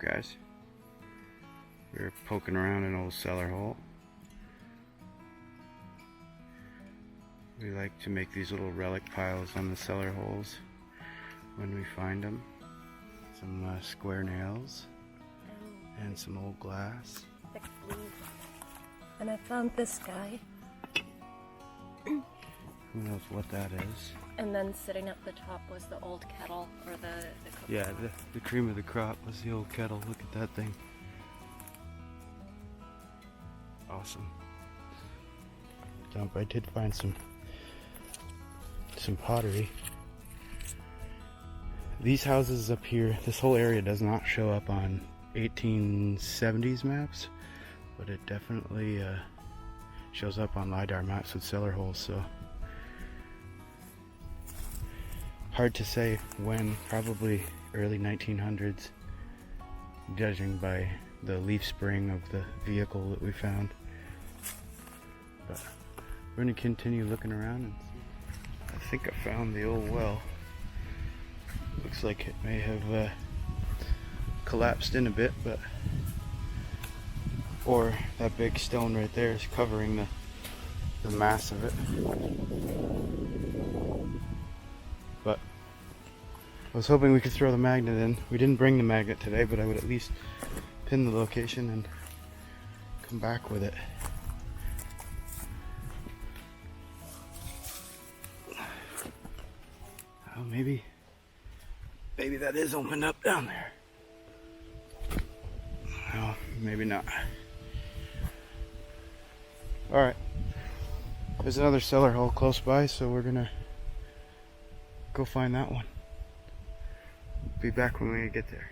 guys? We're poking around an old cellar hole. We like to make these little relic piles on the cellar holes when we find them. Some square nails and some old glass. Thick blue. And I found this guy. Who knows what that is? And then sitting at the top was the old kettle, or the cooker. Yeah, the cream of the crop was the old kettle. Look at that thing. Awesome. I did find some pottery. These houses up here, this whole area does not show up on 1870s maps, but it definitely shows up on LiDAR maps with cellar holes, so hard to say when, probably early 1900s, judging by the leaf spring of the vehicle that we found. But we're going to continue looking around and see. I think I found the old well. Looks like it may have collapsed in a bit, but or that big stone right there is covering the mass of it. But I was hoping we could throw the magnet in. We didn't bring the magnet today, but I would at least pin the location and come back with it. Oh, maybe that is opened up down there. Oh, maybe not. Alright. There's another cellar hole close by, so we're gonna go find that one. Be back when we get there.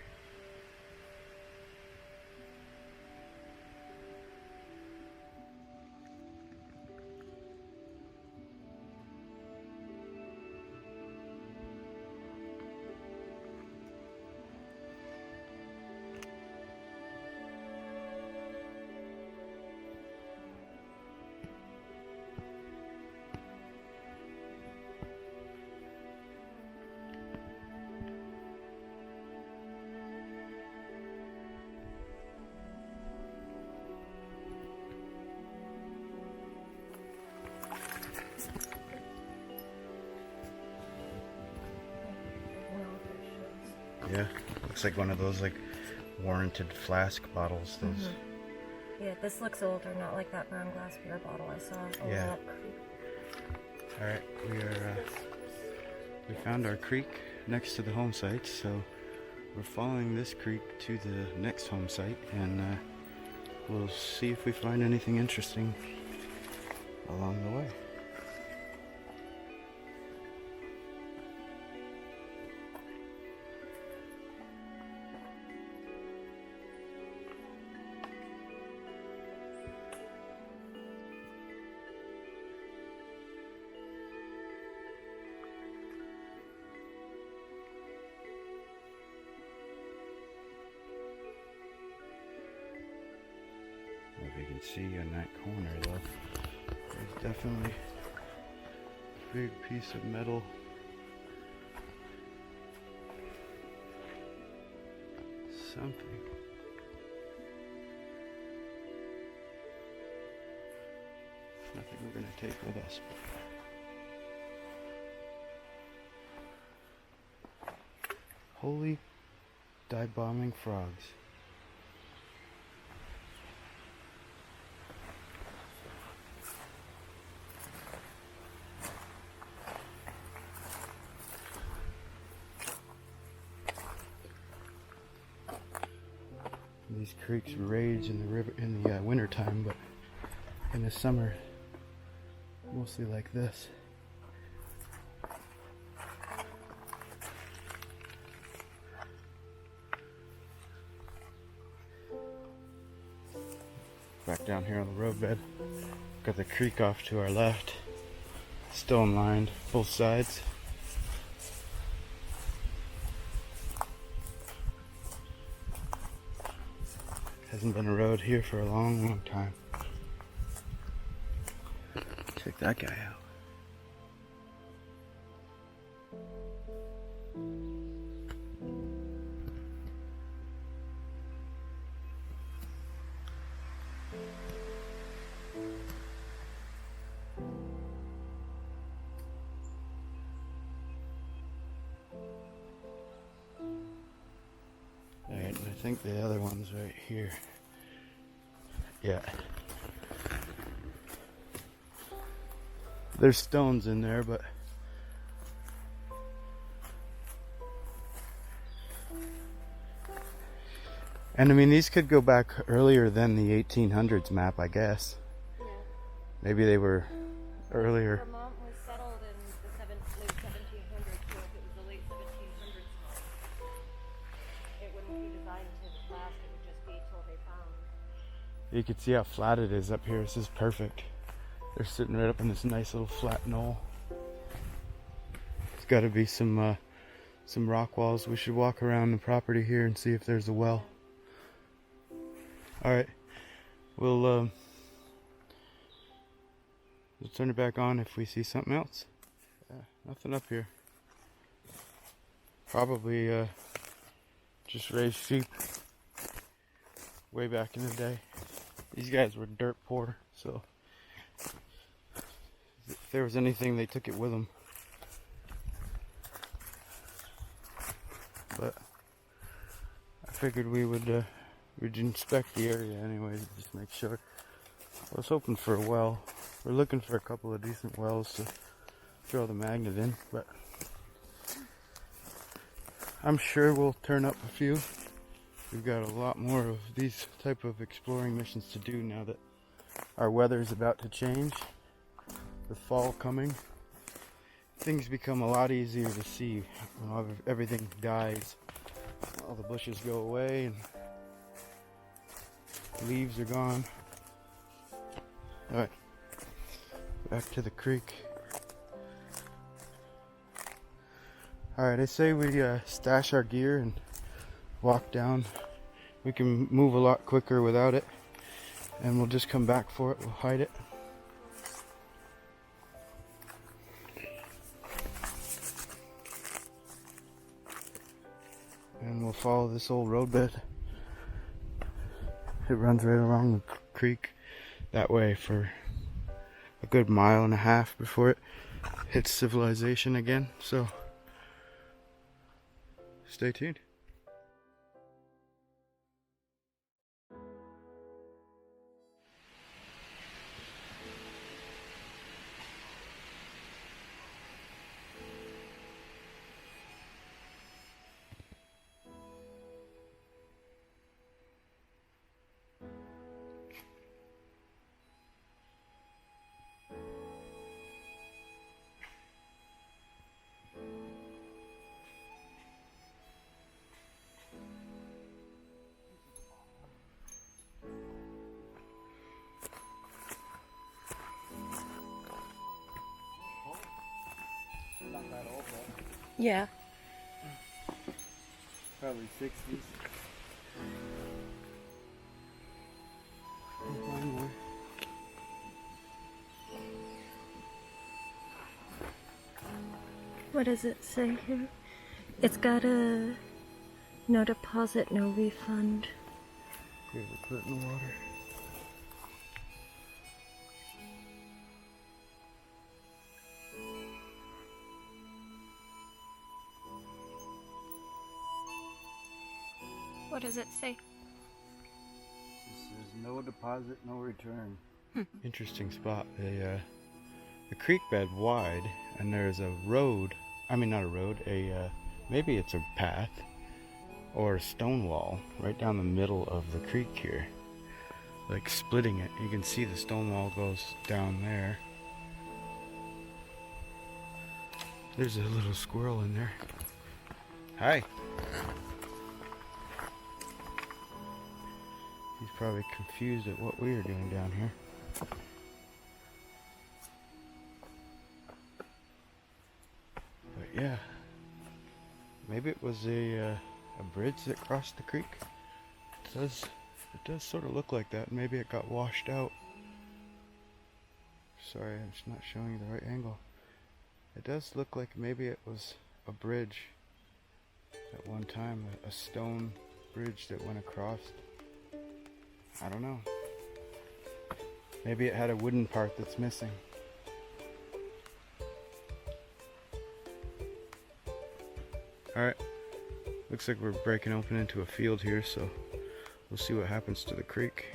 Yeah, looks like one of those like warranted flask bottles. Those. Yeah, this looks older, not like that brown glass beer bottle I saw. Yeah. All right, we found our creek next to the home site, so we're following this creek to the next home site, and we'll see if we find anything interesting along the way. If you can see in that corner though, there's definitely a big piece of metal. Something. Nothing we're going to take with us. Holy dive-bombing frogs. These creeks rage in the river in the winter time, but in the summer, mostly like this. Back down here on the roadbed, got the creek off to our left, stone lined both sides. Hasn't been a road here for a long, long time. Check that guy out. think the other one's right here. Yeah. There's stones in there, but and I mean, these could go back earlier than the 1800s map, I guess. Yeah. Maybe they were earlier. Vermont was settled in the late 1700s, so if it was the late 1700s, it wouldn't be designed to last, it would just be till they found. You can see how flat it is up here. This is perfect. They're sitting right up in this nice little flat knoll. There's got to be some rock walls. We should walk around the property here and see if there's a well. All right, we'll turn it back on if we see something else. Nothing up here. Probably just raised sheep way back in the day. These guys were dirt poor, so if there was anything, they took it with them. But I figured we'd inspect the area anyways, just make sure. I was hoping for a well. We're looking for a couple of decent wells to throw the magnet in, but I'm sure we'll turn up a few. We've got a lot more of these type of exploring missions to do now that our weather is about to change. With fall coming, things become a lot easier to see when everything dies. All the bushes go away and leaves are gone. Alright, back to the creek. Alright, I say we stash our gear and walk down. We can move a lot quicker without it, and we'll just come back for it. We'll hide it. And we'll follow this old roadbed. It runs right along the creek that way for a good 1.5 miles before it hits civilization again. So stay tuned. Yeah. Probably 60s. What does it say here? It's got a no deposit, no refund. Okay, we'll put it in the water. What does it say? It says no deposit, no return. Interesting spot. The creek bed wide, and there's a road. I mean, not a road. Maybe it's a path or a stone wall right down the middle of the creek here, like splitting it. You can see the stone wall goes down there. There's a little squirrel in there. Hi. He's probably confused at what we are doing down here. But yeah, maybe it was a bridge that crossed the creek. It does sort of look like that. Maybe it got washed out. Sorry, I'm just not showing you the right angle. It does look like maybe it was a bridge at one time, a stone bridge that went across. I don't know. Maybe it had a wooden part that's missing. Alright, Looks like we're breaking open into a field here, so we'll see what happens to the creek.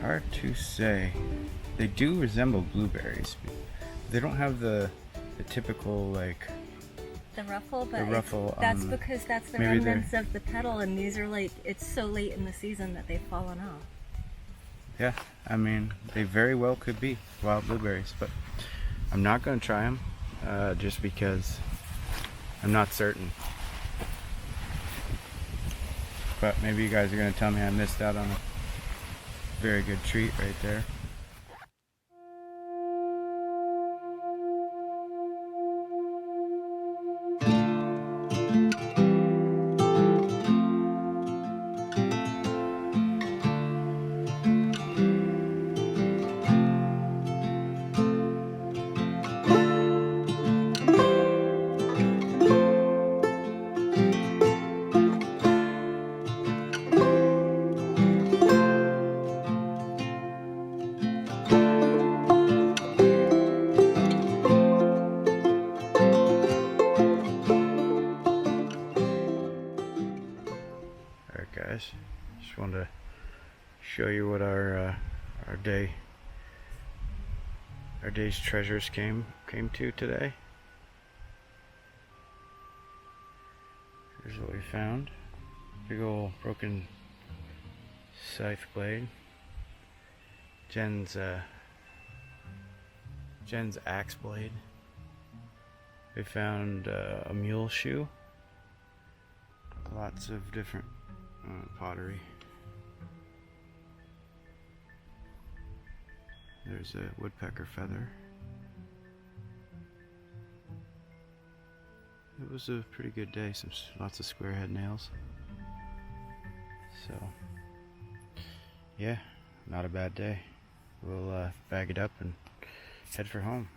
Hard to say. They do resemble blueberries. They don't have the typical, like, The ruffle, but the ruffle. that's because that's the maybe remnants of the petal, and these are like, it's so late in the season that they've fallen off. Yeah, I mean, they very well could be wild blueberries, but I'm not going to try them just because I'm not certain. But maybe you guys are going to tell me I missed out on a very good treat right there. Alright guys, just wanted to show you what our day's treasures came to today. Here's what we found. Big ol' broken scythe blade. Jen's axe blade. We found a mule shoe. Lots of different pottery. There's a woodpecker feather. It was a pretty good day. Lots of square head nails. So yeah, not a bad day. We'll bag it up and head for home.